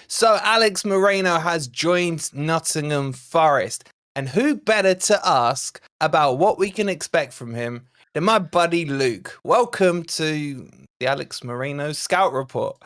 So Alex Moreno has joined Nottingham Forest. And who better to ask about what we can expect from him than my buddy Luke? Welcome to the Alex Moreno Scout Report.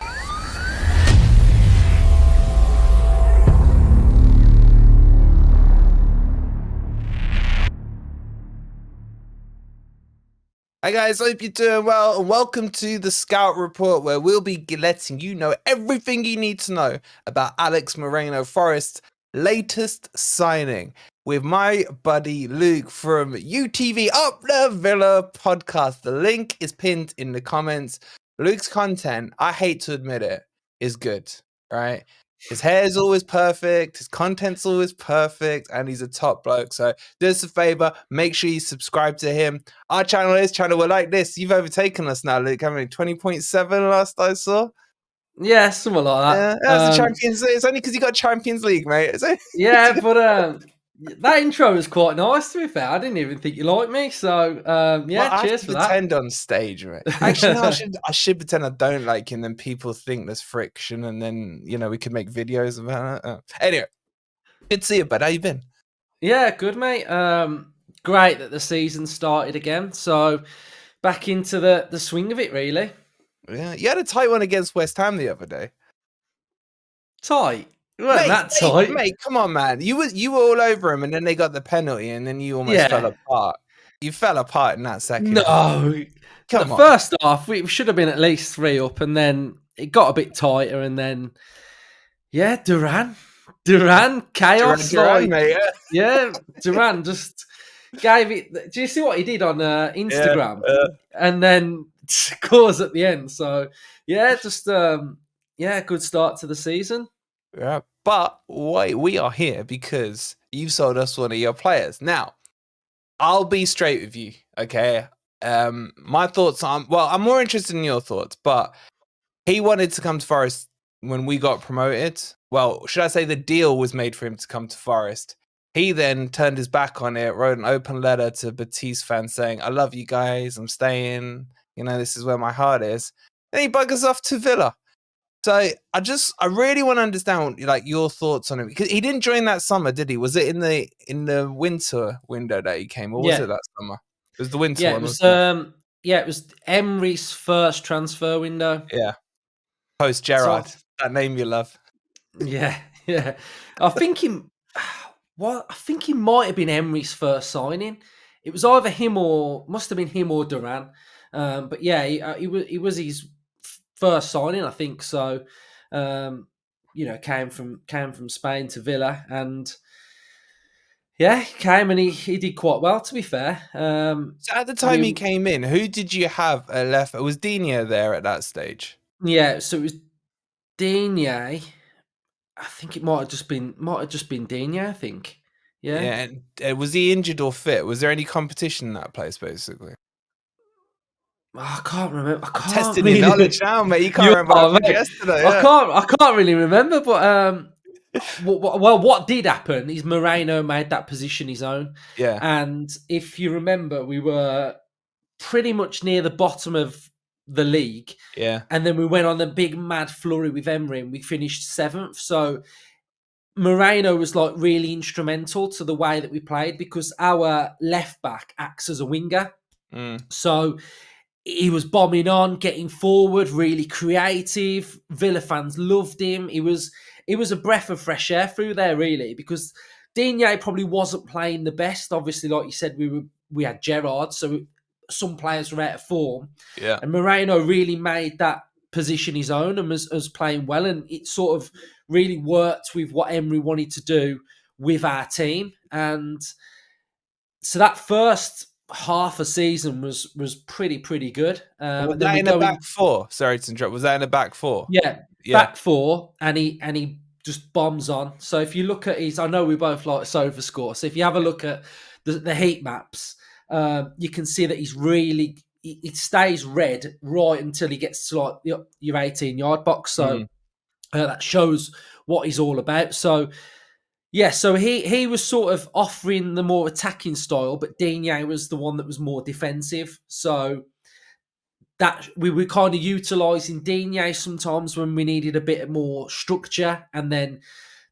Hi guys, hope you're doing well and welcome to the Scout Report, where we'll be letting you know everything you need to know about Alex Moreno Forest's latest signing with my buddy Luke from UTV Up the Villa podcast. The link is pinned in the comments. Luke's content, I hate to admit it, is good, right? His hair's always perfect, his content's always perfect, and he's a top bloke. So do us a favor, make sure you subscribe to him. Our channel, his channel, we're like this. You've overtaken us now, Luke. Haven't you? 20.7 last I saw. Yeah, something like that. Yeah, that's the Champions League. It's only because you got Champions League, mate. Yeah, but that intro was quite nice, to be fair. I didn't even think you liked me, so yeah, well, cheers for that. I pretend on stage, right? Actually, no, I should pretend I don't like you, and then people think there's friction, and then, we could make videos about it. Anyway, good to see you, bud. How you been? Yeah, good, mate. Great that the season started again, so back into the swing of it, really. Yeah, you had a tight one against West Ham the other day. Tight? It wasn't that tight. Mate, come on, man. You were all over him, and then they got the penalty, and then you almost fell apart. You fell apart in that second. No. Come on. First off, we should have been at least 3 up, and then it got a bit tighter, and then, yeah, Duran, chaos. Duran, mate. Yeah, Duran just gave it. Do you see what he did on Instagram? And then scores at the end. So, yeah, just, good start to the season. Yeah, but wait, we are here because you've sold us one of your players. Now, I'll be straight with you, okay? My thoughts on, I'm more interested in your thoughts, but he wanted to come to Forest when we got promoted. Well, should I say the deal was made for him to come to Forest. He then turned his back on it, wrote an open letter to Batiste fans saying, I love you guys, I'm staying, this is where my heart is. Then he buggers off to Villa. So I really want to understand your thoughts on him, because he didn't join that summer, did he? Was it in the winter window that he came, or was it that summer? It was the winter one. It was Emery's first transfer window. Yeah, post Gerrard, that name you love. Yeah. I think he might have been Emery's first signing. It was either must have been him or Duran. But yeah, he was his first signing, I think. So, came from Spain to Villa, and yeah, he came and he did quite well, to be fair. So at the time he came in, who did you have left? Was Digne there at that stage? Yeah, so it was Digne. I think it might have just been Digne, I think. Yeah. Yeah, and was he injured or fit? Was there any competition in that place, basically? I can't remember. I'm testing your knowledge now, mate. You can't remember yesterday. Yeah. I can't really remember, but what did happen is Moreno made that position his own. Yeah. And if you remember, we were pretty much near the bottom of the league. Yeah. And then we went on the big mad flurry with Emery, and we finished 7th. So Moreno was really instrumental to the way that we played, because our left back acts as a winger. So he was bombing on, getting forward, really creative. Villa fans loved him. It was a breath of fresh air through there, really, because Digne probably wasn't playing the best. Obviously, like you said, we had Gerrard, so some players were out of form. Yeah. And Moreno really made that position his own and was playing well, and it sort of really worked with what Emery wanted to do with our team. And so that first half a season was pretty good. Was that in the back four? Sorry to interrupt. Was that in the back four? Yeah. Back four, and he just bombs on. So if you look at I know we both like Sofascore. So if you have a look at the heat maps, you can see that he's really it stays red right until he gets to your 18-yard box. So that shows what he's all about. So yeah, so he was sort of offering the more attacking style, but Digne was the one that was more defensive. So that we were kind of utilising Digne sometimes when we needed a bit more structure, and then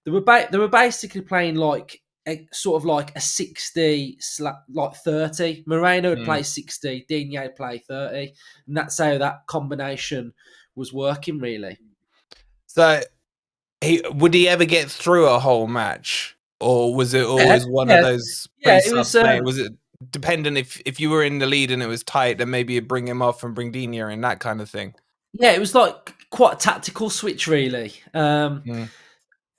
they were basically playing like a sort of like a 60 like 30. Moreno would Mm. play 60, Digne would play 30, and that's how that combination was working really. So would he ever get through a whole match, or was it always one of those It pre-sub was. playing? Was it dependent if you were in the lead and it was tight, then maybe you'd bring him off and bring Digne in, that kind of thing? Yeah, it was like quite a tactical switch, really. Mm.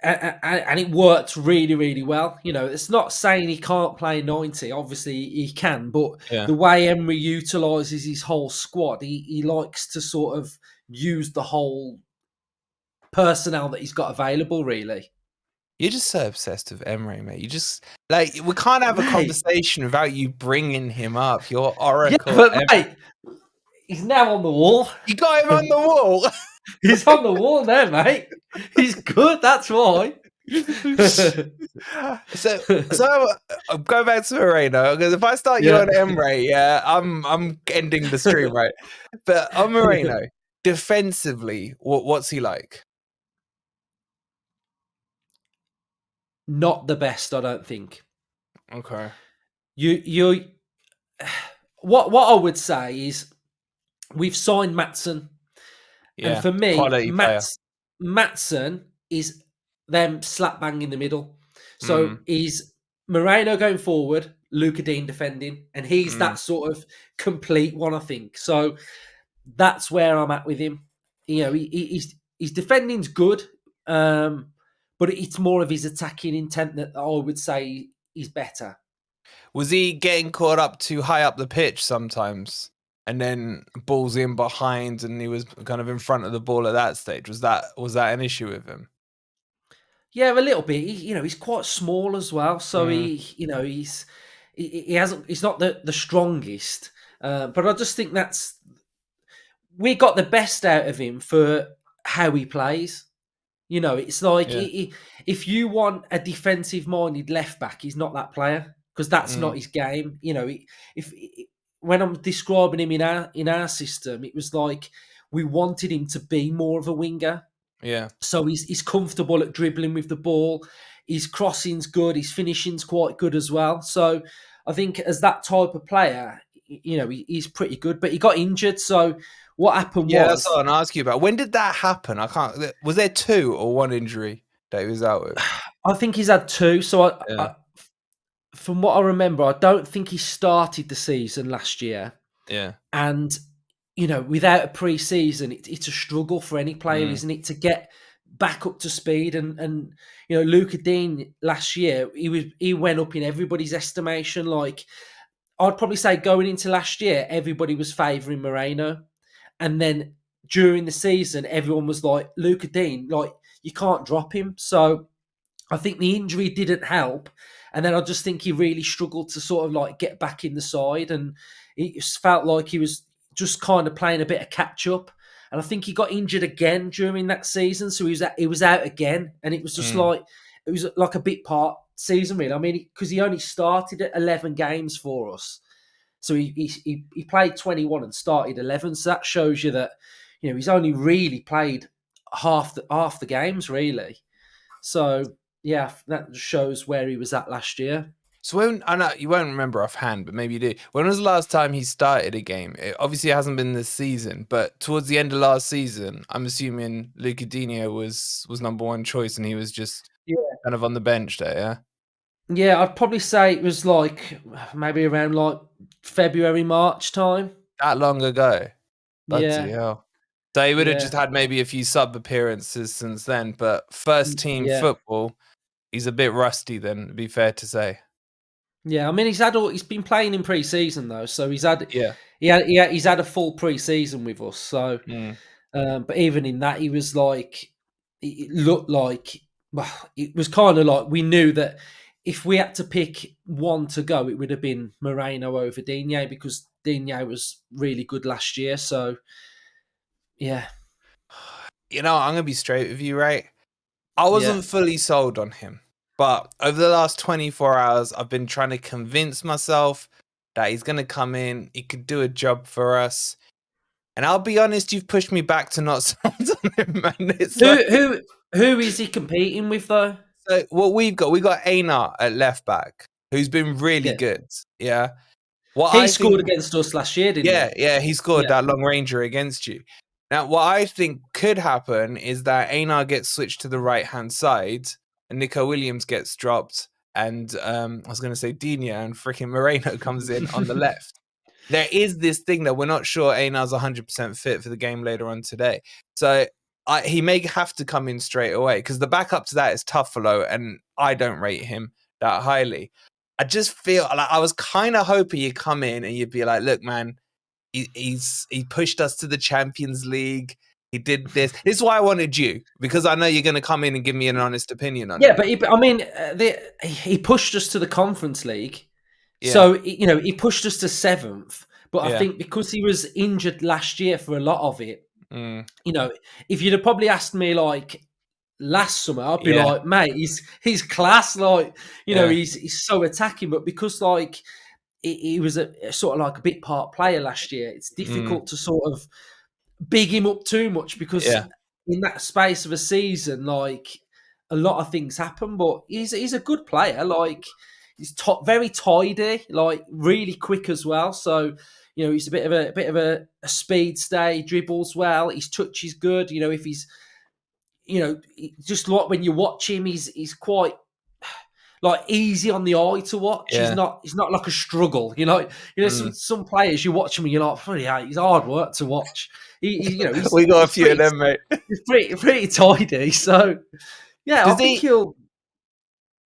And it worked really, really well. You know, it's not saying he can't play 90. Obviously, he can, but Yeah. the way Emery utilises his whole squad, he likes to sort of use the whole personnel that he's got available, really. You're just so obsessed with Emery, mate. You just like we can't have a Mate. conversation without you bringing him up. Your Yeah, oracle. but mate, he's now on the wall. You got him on the wall. He's on the wall now, mate. He's good. That's why. so go back to Moreno, because if I start you on Emery, yeah, I'm ending the stream, right? But on Moreno, defensively, what's he like? Not the best, I don't think. Okay. You what I would say is we've signed Maatsen. Yeah, And for me, quality player. Maatsen is them slap bang in the middle. So he's Moreno going forward, Luca Dean defending, and he's that sort of complete one, I think. So that's where I'm at with him. You know, his defending's good, but it's more of his attacking intent that I would say is better. Was he getting caught up too high up the pitch sometimes? And then balls in behind, and he was kind of in front of the ball at that stage. Was that an issue with him? Yeah, a little bit. He's quite small as well, so he's not the strongest. But I just think we got the best out of him for how he plays. You know, it's like if you want a defensive-minded left back, he's not that player because that's not his game. You know, when I'm describing him in our system, it was like we wanted him to be more of a winger. Yeah. So he's comfortable at dribbling with the ball. His crossing's good. His finishing's quite good as well. So I think as that type of player, you know, he's pretty good. But he got injured. So what happened Yeah, was... that's what I want to ask you about. When did that happen? I can't... Was there 2 or 1 injury that he was out with? I think he's had 2. So from what I remember, I don't think he started the season last year. Yeah. And, you know, without a pre-season, it's a struggle for any player, isn't it, to get back up to speed. And you know, Luca Dean last year, he went up in everybody's estimation. Like, I'd probably say going into last year, everybody was favouring Moreno. And then during the season, everyone was like, Luca Dean, like, you can't drop him. So I think the injury didn't help. And then I just think he really struggled to sort of like get back in the side. And it felt like he was just kind of playing a bit of catch up. And I think he got injured again during that season. So he was out again. And it was just like, it was like a bit part season, really. I mean, because he only started at 11 games for us. So he played 21 and started 11. So that shows you that, you know, he's only really played half the games, really. So, yeah, that shows where he was at last year. So when, I know you won't remember offhand, but maybe you do. When was the last time he started a game? Obviously, it hasn't been this season, but towards the end of last season, I'm assuming Luca Digne was number 1 choice, and he was just kind of on the bench there, yeah? Yeah, I'd probably say it was like maybe around like February, March time. That long ago? Bloody Yeah. hell. So he would have Yeah. just had maybe a few sub appearances since then, but first team football, he's a bit rusty then, it'd be fair to say. Yeah, I mean he's been playing in pre-season though, so he's had a full pre-season with us. So, but even in that, he was like, it looked like, well, it was kind of like we knew that if we had to pick one to go, it would have been Moreno over Digne because Digne was really good last year. So, yeah. You know, I'm gonna be straight with you, right? I wasn't fully sold on him. But over the last 24 hours, I've been trying to convince myself that he's going to come in. He could do a job for us. And I'll be honest, you've pushed me back to not sound on him, man. It's Who is he competing with though? so what we got Einar at left back, who's been really Yeah. good. Yeah. What He I think, scored against us last year, didn't yeah, he scored Yeah. that long ranger against you. Now, what I think could happen is that Einar gets switched to the right hand side, and Nico Williams gets dropped, and I was going to say Digne, and freaking Moreno comes in on the left. There is this thing that we're not sure Einar's 100% fit for the game later on today. So he may have to come in straight away because the backup to that is Tuffalo, and I don't rate him that highly. I just feel like I was kind of hoping you'd come in and you'd be like, look, man, he pushed us to the Champions League. He did this. This is why I wanted you, because I know you're going to come in and give me an honest opinion on it. Yeah, but he pushed us to the Conference League. Yeah. So, he pushed us to 7th. But I Yeah. think because he was injured last year for a lot of it, Mm. if you'd have probably asked me like last summer, I'd be Yeah. like, mate, he's class. Like, Yeah. he's so attacking. But because like he was a sort of like a bit part player last year, it's difficult to sort of big him up too much because Yeah. in that space of a season, like a lot of things happen. But he's a good player. Like he's very tidy, like really quick as well. So he's a bit of a speed stay, dribbles well. His touch is good. If he's just like when you watch him, he's quite like easy on the eye to watch. Yeah. He's not like a struggle. Some players you watch him and you're like, he's hard work to watch. He's, we got a few of them, mate. He's pretty tidy. So yeah, I think he'll.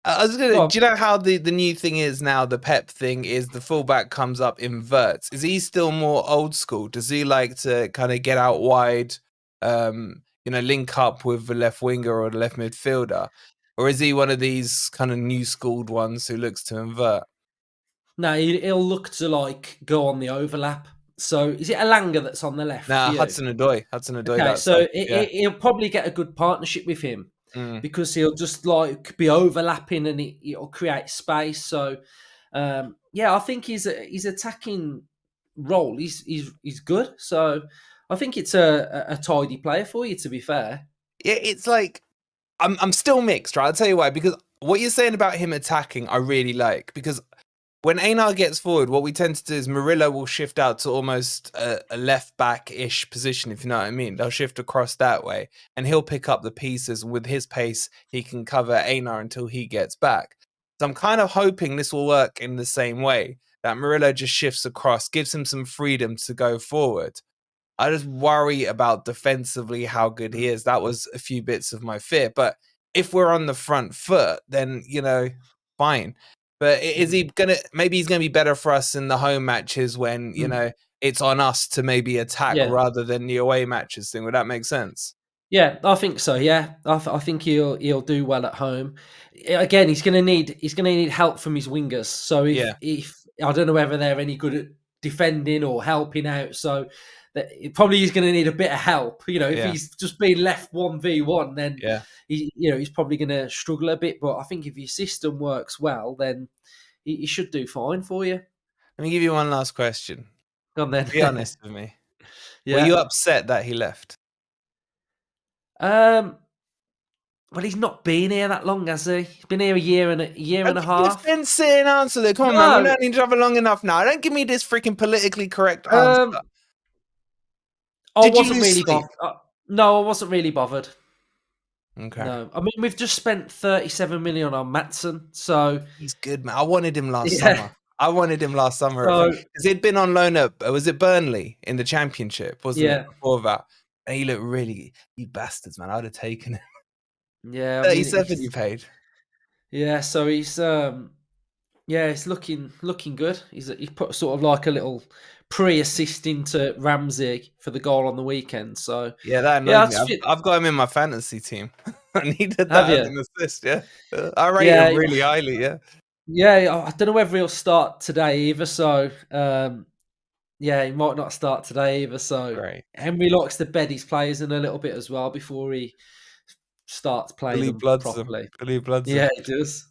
I was gonna. Do you know how the new thing is now? The Pep thing is the fullback comes up inverts. Is he still more old school? Does he like to kind of get out wide, link up with the left winger or the left midfielder, or is he one of these kind of new schooled ones who looks to invert? No, he'll look to like go on the overlap. So is it Alanga that's on the left? Nah, Hudson-Odoi. Okay, so he'll probably get a good partnership with him. Because he'll just like be overlapping and it'll create space. So, I think his attacking role he's good. So, I think it's a tidy player for you. To be fair, yeah, it's like I'm still mixed, right? I'll tell you why. Because what you're saying about him attacking, I really like. Because when Einar gets forward, what we tend to do is Murillo will shift out to almost a left back-ish position, if you know what I mean. They'll shift across that way, and he'll pick up the pieces. With his pace, he can cover Einar until he gets back. So I'm kind of hoping this will work in the same way, that Murillo just shifts across, gives him some freedom to go forward. I just worry about defensively how good he is. That was a few bits of my fear. But if we're on the front foot, then, fine. But is he maybe he's gonna be better for us in the home matches when it's on us to maybe attack rather than the away matches thing? Would that make sense? Yeah, I think so. Yeah, I think he'll do well at home. Again, he's gonna need help from his wingers. So if I don't know whether they're any good at defending or helping out, so probably he's going to need a bit of help. If he's just being left 1v1, then he's probably going to struggle a bit. But I think if your system works well, then he should do fine for you. Let me give you one last question. Go on then. Be honest with me. Were you upset that he left? Well, he's not been here that long, has he? He's been here a year and a half. Then say an answer there. Come on, man. We've known each other long enough now. Don't give me this freaking politically correct answer. I wasn't really bothered. No, I wasn't really bothered. Okay. No, I mean we've just spent 37 million on Maatsen, so he's good, man. I wanted him last summer. Because he'd been on loan at was it Burnley in the Championship, wasn't it? Before that, and he looked really, you bastards, man. I'd have taken him. Yeah, 37 you paid. Yeah, so he's it's looking good. He put sort of like a little pre-assist into Ramsey for the goal on the weekend. So that annoys me. I've got him in my fantasy team. I needed that as an assist. Yeah, I rate him really highly. Yeah, I don't know whether he'll start today either. So he might not start today either. So great. Henry likes to bed his players in a little bit as well before he starts playing them properly. Billy Bloods. Yeah, he does.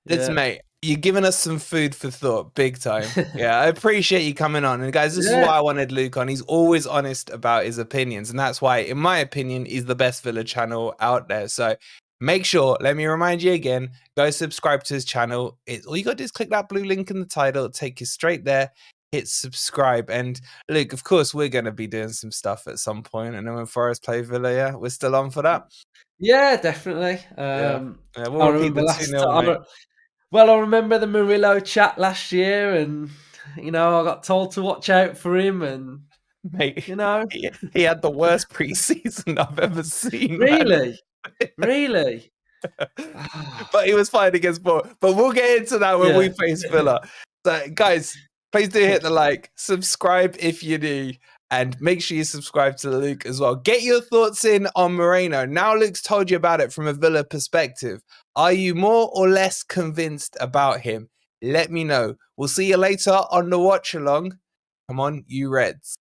Listen, mate, You're giving us some food for thought, big time. Yeah, I appreciate you coming on. And guys, this is why I wanted Luke on. He's always honest about his opinions. And that's why, in my opinion, he's the best Villa channel out there. So make sure, let me remind you again, go subscribe to his channel. All you got to do is click that blue link in the title. It'll take you straight there. Hit subscribe. And Luke, of course, we're going to be doing some stuff at some point. And then when Forest play Villa, yeah, we're still on for that. Yeah, definitely. We'll repeat the 2-0, mate. Well, I remember the Murillo chat last year, and I got told to watch out for him, and mate, he had the worst preseason I've ever seen. Really, really. But he was fighting against Boly. But we'll get into that when we face Villa. So, guys, please do hit the like, subscribe if you do, and make sure you subscribe to Luke as well. Get your thoughts in on Moreno. Now Luke's told you about it from a Villa perspective. Are you more or less convinced about him? Let me know. We'll see you later on the watch along. Come on, you Reds.